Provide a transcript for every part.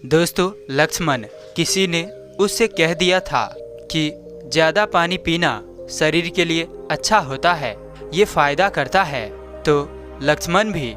दोस्तों, लक्ष्मण किसी ने उससे कह दिया था कि ज़्यादा पानी पीना शरीर के लिए अच्छा होता है, ये फ़ायदा करता है। तो लक्ष्मण भी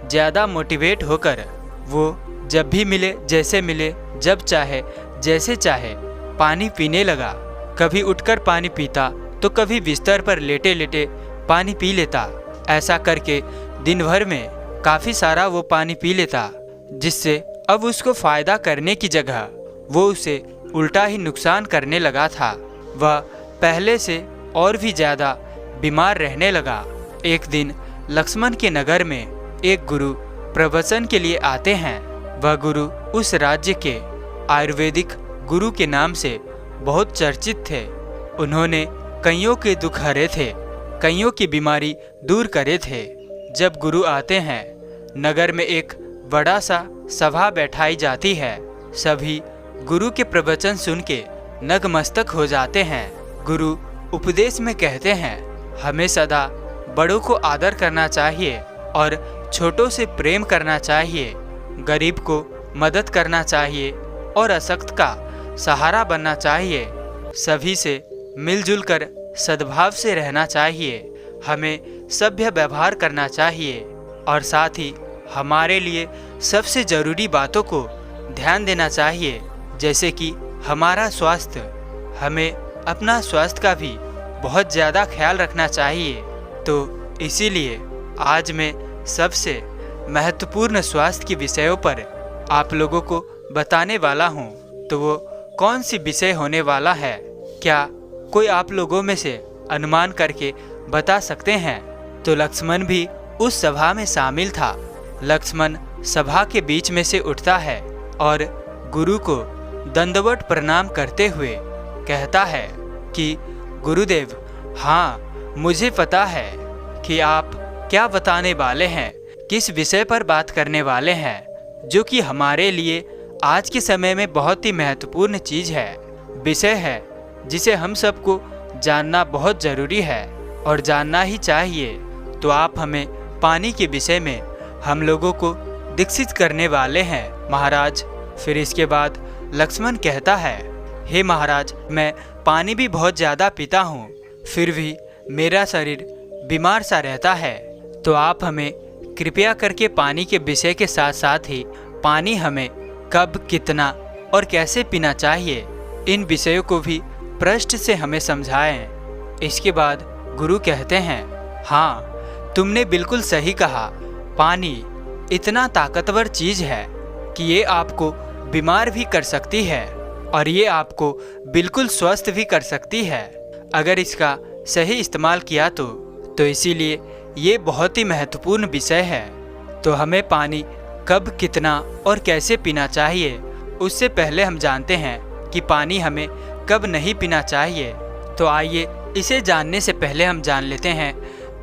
ज़्यादा मोटिवेट होकर वो जब भी मिले, जैसे मिले, जब चाहे जैसे चाहे पानी पीने लगा। कभी उठकर पानी पीता तो कभी बिस्तर पर लेटे लेटे पानी पी लेता। ऐसा करके दिन भर में काफ़ी सारा वो पानी पी लेता, जिससे अब उसको फ़ायदा करने की जगह वो उसे उल्टा ही नुकसान करने लगा था। वह पहले से और भी ज़्यादा बीमार रहने लगा। एक दिन लक्ष्मण के नगर में एक गुरु प्रवचन के लिए आते हैं। वह गुरु उस राज्य के आयुर्वेदिक गुरु के नाम से बहुत चर्चित थे। उन्होंने कईयों के दुख हरे थे, कईयों की बीमारी दूर करे थे। जब गुरु आते हैं, नगर में एक बड़ा सा सभा बैठाई जाती है। सभी गुरु के प्रवचन सुन के नतमस्तक हो जाते हैं। गुरु उपदेश में कहते हैं, हमें सदा बड़ों को आदर करना चाहिए और छोटों से प्रेम करना चाहिए, गरीब को मदद करना चाहिए और अशक्त का सहारा बनना चाहिए। सभी से मिलजुल कर सद्भाव से रहना चाहिए। हमें सभ्य व्यवहार करना चाहिए और साथ ही हमारे लिए सबसे ज़रूरी बातों को ध्यान देना चाहिए, जैसे कि हमारा स्वास्थ्य। हमें अपना स्वास्थ्य का भी बहुत ज़्यादा ख्याल रखना चाहिए। तो इसीलिए आज मैं सबसे महत्वपूर्ण स्वास्थ्य के विषयों पर आप लोगों को बताने वाला हूँ। तो वो कौन सी विषय होने वाला है, क्या कोई आप लोगों में से अनुमान करके बता सकते हैं? तो लक्ष्मण भी उस सभा में शामिल था। लक्ष्मण सभा के बीच में से उठता है और गुरु को दंडवत प्रणाम करते हुए कहता है कि गुरुदेव, हाँ, मुझे पता है कि आप क्या बताने वाले हैं, किस विषय पर बात करने वाले हैं, जो कि हमारे लिए आज के समय में बहुत ही महत्वपूर्ण चीज़ है, विषय है जिसे हम सबको जानना बहुत ज़रूरी है और जानना ही चाहिए। तो आप हमें पानी के विषय में हम लोगों को दीक्षित करने वाले हैं महाराज। फिर इसके बाद लक्ष्मण कहता है, हे महाराज, मैं पानी भी बहुत ज़्यादा पीता हूँ, फिर भी मेरा शरीर बीमार सा रहता है। तो आप हमें कृपया करके पानी के विषय के साथ साथ ही पानी हमें कब, कितना और कैसे पीना चाहिए, इन विषयों को भी प्रश्न से हमें समझाएं। इसके बाद गुरु कहते हैं, हाँ, तुमने बिल्कुल सही कहा। पानी इतना ताकतवर चीज़ है कि ये आपको बीमार भी कर सकती है और ये आपको बिल्कुल स्वस्थ भी कर सकती है, अगर इसका सही इस्तेमाल किया तो इसीलिए ये बहुत ही महत्वपूर्ण विषय है। तो हमें पानी कब, कितना और कैसे पीना चाहिए, उससे पहले हम जानते हैं कि पानी हमें कब नहीं पीना चाहिए। तो आइए इसे जानने से पहले हम जान लेते हैं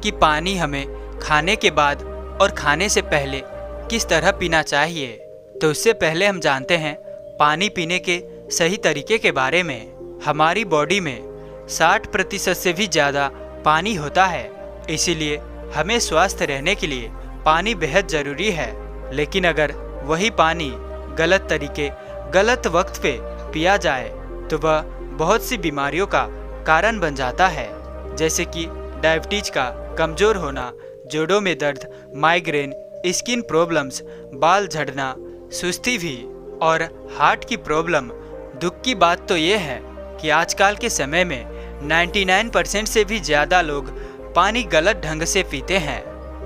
कि पानी हमें खाने के बाद और खाने से पहले किस तरह पीना चाहिए। तो उससे पहले हम जानते हैं पानी पीने के सही तरीके के बारे में। हमारी बॉडी में 60% से भी ज़्यादा पानी होता है, इसीलिए हमें स्वस्थ रहने के लिए पानी बेहद ज़रूरी है। लेकिन अगर वही पानी गलत तरीके, गलत वक्त पे पिया जाए तो वह बहुत सी बीमारियों का कारण बन जाता है, जैसे कि डायबिटीज का कमज़ोर होना, जोड़ों में दर्द, माइग्रेन, स्किन प्रॉब्लम्स, बाल झड़ना, सुस्ती भी और हार्ट की प्रॉब्लम। दुख की बात तो ये है कि आजकल के समय में 99% से भी ज़्यादा लोग पानी गलत ढंग से पीते हैं,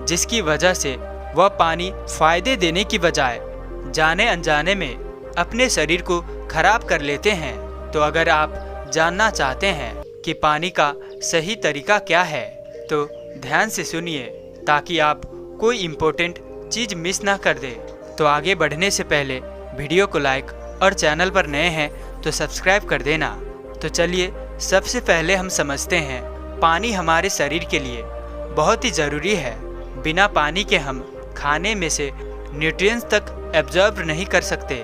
जिसकी वजह से वह पानी फ़ायदे देने की बजाय जाने अनजाने में अपने शरीर को खराब कर लेते हैं। तो अगर आप जानना चाहते हैं कि पानी का सही तरीका क्या है, तो ध्यान से सुनिए ताकि आप कोई इम्पोर्टेंट चीज़ मिस ना कर दे। तो आगे बढ़ने से पहले वीडियो को लाइक और चैनल पर नए हैं तो सब्सक्राइब कर देना। तो चलिए सबसे पहले हम समझते हैं पानी हमारे शरीर के लिए बहुत ही ज़रूरी है। बिना पानी के हम खाने में से न्यूट्रिएंट्स तक एब्जॉर्ब नहीं कर सकते,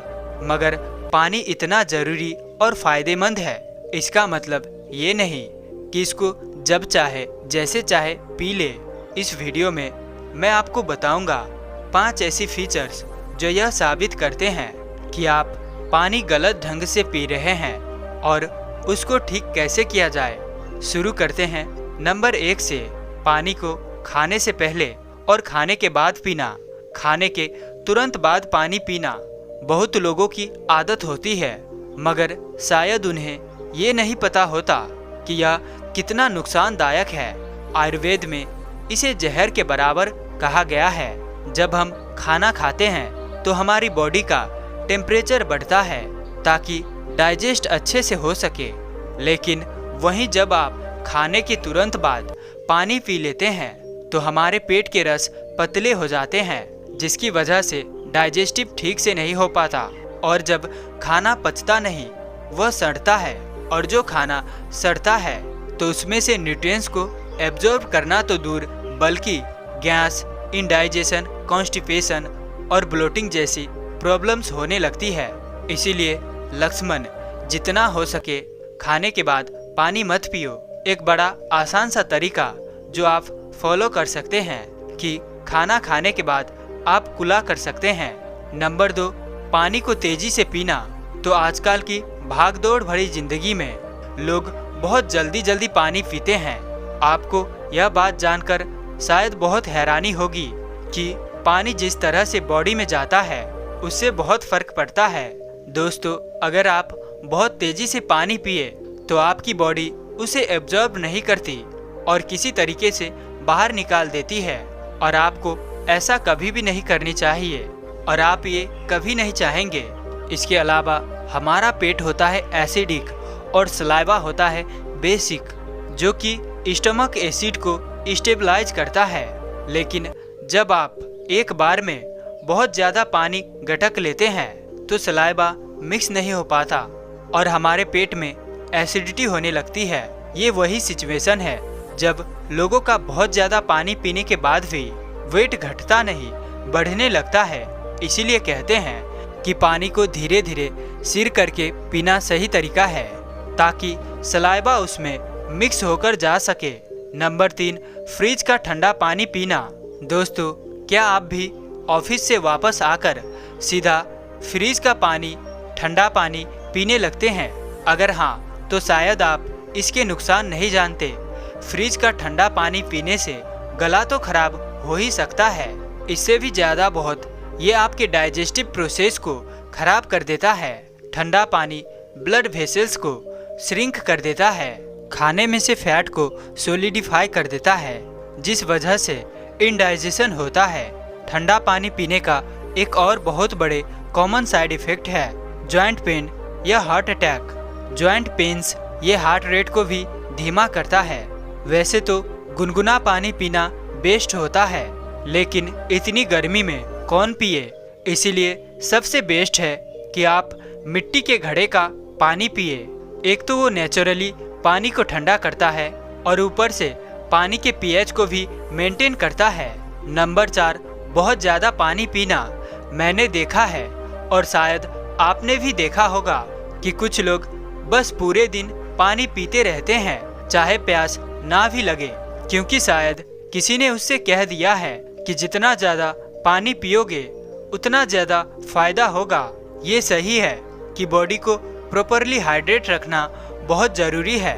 मगर पानी इतना ज़रूरी और फ़ायदेमंद है, इसका मतलब ये नहीं कि इसको जब चाहे जैसे चाहे पी ले। इस वीडियो में मैं आपको बताऊंगा 5 ऐसी फीचर्स जो यह साबित करते हैं कि आप पानी गलत ढंग से पी रहे हैं और उसको ठीक कैसे किया जाए। शुरू करते हैं नंबर 1 से। पानी को खाने से पहले और खाने के बाद पीना। खाने के तुरंत बाद पानी पीना बहुत लोगों की आदत होती है, मगर शायद उन्हें ये नहीं पता होता कि यह कितना नुकसानदायक है। आयुर्वेद में इसे जहर के बराबर कहा गया है। जब हम खाना खाते हैं तो हमारी बॉडी का टेम्परेचर बढ़ता है ताकि डाइजेस्ट अच्छे से हो सके, लेकिन वहीं जब आप खाने के तुरंत बाद पानी पी लेते हैं तो हमारे पेट के रस पतले हो जाते हैं, जिसकी वजह से डाइजेस्टिव ठीक से नहीं हो पाता और जब खाना पचता नहीं वह सड़ता है, और जो खाना सड़ता है तो उसमें से न्यूट्रिएंट्स को एब्जॉर्ब करना तो दूर बल्कि गैस, इंडाइजेशन, कॉन्स्टिपेशन और ब्लोटिंग जैसी प्रॉब्लम्स होने लगती है। इसीलिए लक्ष्मण, जितना हो सके खाने के बाद पानी मत पियो। एक बड़ा आसान सा तरीका जो आप फॉलो कर सकते हैं कि खाना खाने के बाद आप कुला कर सकते हैं। नंबर 2, पानी को तेजी से पीना। तो आजकल की भागदौड़ भरी जिंदगी में लोग बहुत जल्दी पानी पीते हैं। आपको यह बात जानकर शायद बहुत हैरानी होगी कि पानी जिस तरह से बॉडी में जाता है उससे बहुत फर्क पड़ता है। दोस्तों, अगर आप बहुत तेजी से पानी पिए तो आपकी बॉडी उसे एब्जॉर्ब नहीं करती और किसी तरीके से बाहर निकाल देती है, और आपको ऐसा कभी भी नहीं करनी चाहिए और आप ये कभी नहीं चाहेंगे। इसके अलावा हमारा पेट होता है एसिडिक और सलाइवा होता है बेसिक, जो कि स्टमक एसिड को स्टेबलाइज करता है। लेकिन जब आप एक बार में बहुत ज़्यादा पानी गटक लेते हैं तो सलाइवा मिक्स नहीं हो पाता और हमारे पेट में एसिडिटी होने लगती है। ये वही सिचुएशन है जब लोगों का बहुत ज़्यादा पानी पीने के बाद भी वेट घटता नहीं, बढ़ने लगता है। इसीलिए कहते हैं कि पानी को धीरे धीरे सिर करके पीना सही तरीका है ताकि सलाइवा उसमें मिक्स होकर जा सके। नंबर 3, फ्रिज का ठंडा पानी पीना। दोस्तों, क्या आप भी ऑफिस से वापस आकर सीधा फ्रिज का पानी, ठंडा पानी पीने लगते हैं? अगर हाँ, तो शायद आप इसके नुकसान नहीं जानते। फ्रिज का ठंडा पानी पीने से गला तो खराब हो ही सकता है, इससे भी ज़्यादा बहुत ये आपके डाइजेस्टिव प्रोसेस को खराब कर देता है। ठंडा पानी ब्लड वेसल्स को श्रिंक कर देता है, खाने में से फैट को सोलिडिफाई कर देता है, जिस वजह से इंडाइजेशन होता है। ठंडा पानी पीने का एक और बहुत बड़े कॉमन साइड इफेक्ट है जॉइंट पेन या हार्ट अटैक। जॉइंट पेन्स ये हार्ट रेट को भी धीमा करता है। वैसे तो गुनगुना पानी पीना बेस्ट होता है, लेकिन इतनी गर्मी में कौन पिए, इसीलिए सबसे बेस्ट है कि आप मिट्टी के घड़े का पानी पिए। एक तो वो नेचुरली पानी को ठंडा करता है और ऊपर से पानी के पीएच को भी मेंटेन करता है। नंबर 4, बहुत ज़्यादा पानी पीना। मैंने देखा है और शायद आपने भी देखा होगा कि कुछ लोग बस पूरे दिन पानी पीते रहते हैं, चाहे प्यास ना भी लगे, क्योंकि शायद किसी ने उससे कह दिया है कि जितना ज़्यादा पानी पियोगे उतना ज़्यादा फायदा होगा। ये सही है कि बॉडी को प्रॉपरली हाइड्रेट रखना बहुत ज़रूरी है,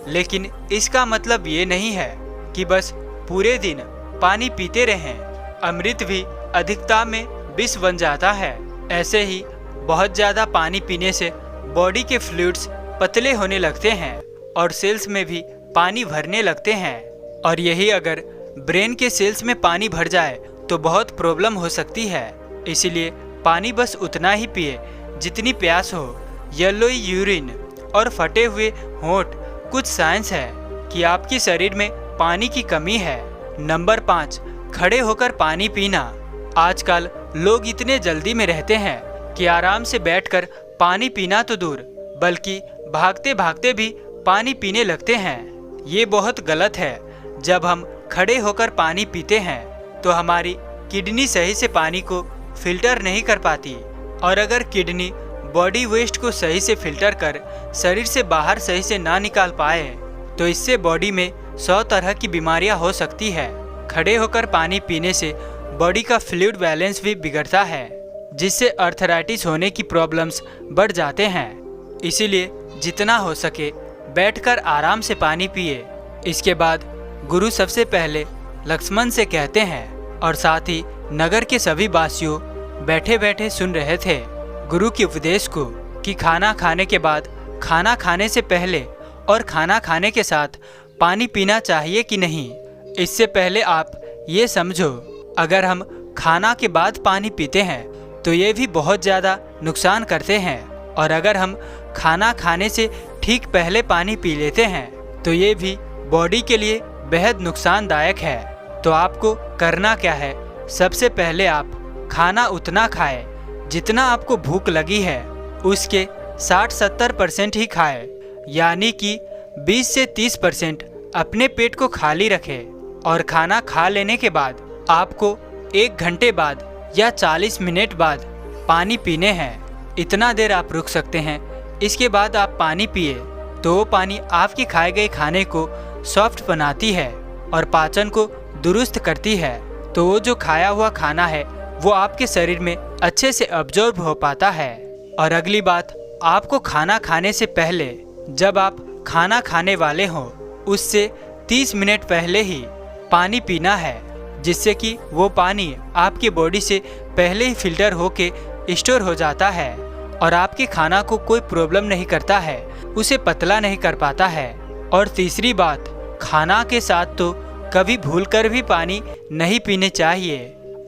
लेकिन इसका मतलब ये नहीं है कि बस पूरे दिन पानी पीते रहें। अमृत भी अधिकता में विष बन जाता है। ऐसे ही बहुत ज़्यादा पानी पीने से बॉडी के फ्लूइड्स पतले होने लगते हैं और सेल्स में भी पानी भरने लगते हैं, और यही अगर ब्रेन के सेल्स में पानी भर जाए तो बहुत प्रॉब्लम हो सकती है। इसीलिए पानी बस उतना ही पिए जितनी प्यास हो। येलोई यूरिन और फटे हुए होंठ कुछ साइंस है कि आपके शरीर में पानी की कमी है। नंबर 5, खड़े होकर पानी पीना। आजकल लोग इतने जल्दी में रहते हैं कि आराम से बैठकर पानी पीना तो दूर बल्कि भागते भागते भी पानी पीने लगते हैं। ये बहुत गलत है। जब हम खड़े होकर पानी पीते हैं तो हमारी किडनी सही से पानी को फिल्टर नहीं कर पाती, और अगर किडनी बॉडी वेस्ट को सही से फिल्टर कर शरीर से बाहर सही से ना निकाल पाए तो इससे बॉडी में 100 तरह की बीमारियां हो सकती है। खड़े होकर पानी पीने से बॉडी का फ्लूइड बैलेंस भी बिगड़ता है। जिससे अर्थराइटिस होने की प्रॉब्लम्स बढ़ जाते हैं। इसीलिए जितना हो सके बैठकर आराम से पानी पिए। इसके बाद गुरु सबसे पहले लक्ष्मण से कहते हैं, और साथ ही नगर के सभी वासियों बैठे बैठे सुन रहे थे गुरु के उपदेश को, कि खाना खाने के बाद, खाना खाने से पहले और खाना खाने के साथ पानी पीना चाहिए कि नहीं। इससे पहले आप ये समझो, अगर हम खाना के बाद पानी पीते हैं तो ये भी बहुत ज़्यादा नुकसान करते हैं, और अगर हम खाना खाने से ठीक पहले पानी पी लेते हैं तो ये भी बॉडी के लिए बेहद नुकसानदायक है। तो आपको करना क्या है, सबसे पहले आप खाना उतना खाएं जितना आपको भूख लगी है, उसके 60-70% ही खाएं, यानी कि 20 से 30% अपने पेट को खाली रखें। और खाना खा लेने के बाद आपको 1 घंटे बाद या 40 मिनट बाद पानी पीने हैं। इतना देर आप रुक सकते हैं। इसके बाद आप पानी पिए तो वो पानी आपके खाए गए खाने को सॉफ्ट बनाती है और पाचन को दुरुस्त करती है। तो वो जो खाया हुआ खाना है वो आपके शरीर में अच्छे से अब्जॉर्ब हो पाता है। और अगली बात, आपको खाना खाने से पहले, जब आप खाना खाने वाले हों उससे 30 मिनट पहले ही पानी पीना है, जिससे कि वो पानी आपके बॉडी से पहले ही फिल्टर होके स्टोर हो जाता है और आपके खाना को कोई प्रॉब्लम नहीं करता है, उसे पतला नहीं कर पाता है। और तीसरी बात, खाना के साथ तो कभी भूलकर भी पानी नहीं पीने चाहिए।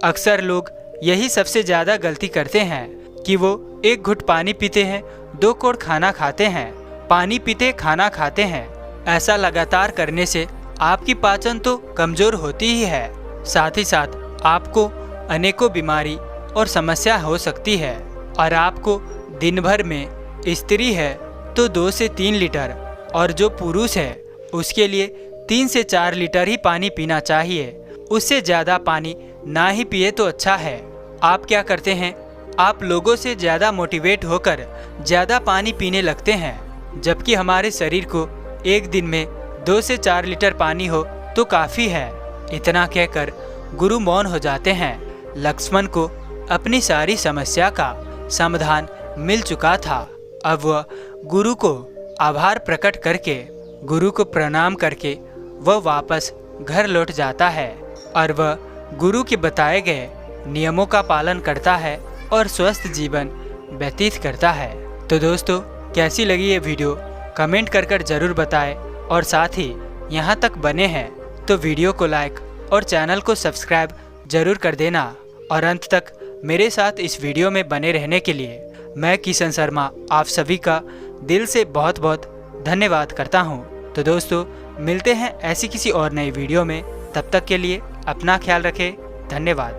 अक्सर लोग यही सबसे ज़्यादा गलती करते हैं कि वो 1 घुट पानी पीते हैं, 2 कोड़ खाना खाते हैं, पानी पीते खाना खाते हैं। ऐसा लगातार करने से आपकी पाचन तो कमज़ोर होती ही है, साथ ही साथ आपको अनेकों बीमारी और समस्या हो सकती है। और आपको दिन भर में, स्त्री है तो 2 से 3 लीटर और जो पुरुष है उसके लिए 3 से 4 लीटर ही पानी पीना चाहिए। उससे ज़्यादा पानी ना ही पिए तो अच्छा है। आप क्या करते हैं, आप लोगों से ज़्यादा मोटिवेट होकर ज़्यादा पानी पीने लगते हैं, जबकि हमारे शरीर को एक दिन में 2 से 4 लीटर पानी हो तो काफ़ी है। इतना कहकर गुरु मौन हो जाते हैं। लक्ष्मण को अपनी सारी समस्या का समाधान मिल चुका था। अब वह गुरु को आभार प्रकट करके, गुरु को प्रणाम करके वह वापस घर लौट जाता है और वह गुरु के बताए गए नियमों का पालन करता है और स्वस्थ जीवन व्यतीत करता है। तो दोस्तों, कैसी लगी ये वीडियो कमेंट कर ज़रूर बताएं, और साथ ही यहाँ तक बने हैं तो वीडियो को लाइक और चैनल को सब्सक्राइब जरूर कर देना। और अंत तक मेरे साथ इस वीडियो में बने रहने के लिए मैं किशन शर्मा आप सभी का दिल से बहुत बहुत धन्यवाद करता हूँ। तो दोस्तों, मिलते हैं ऐसी किसी और नई वीडियो में। तब तक के लिए अपना ख्याल रखें। धन्यवाद।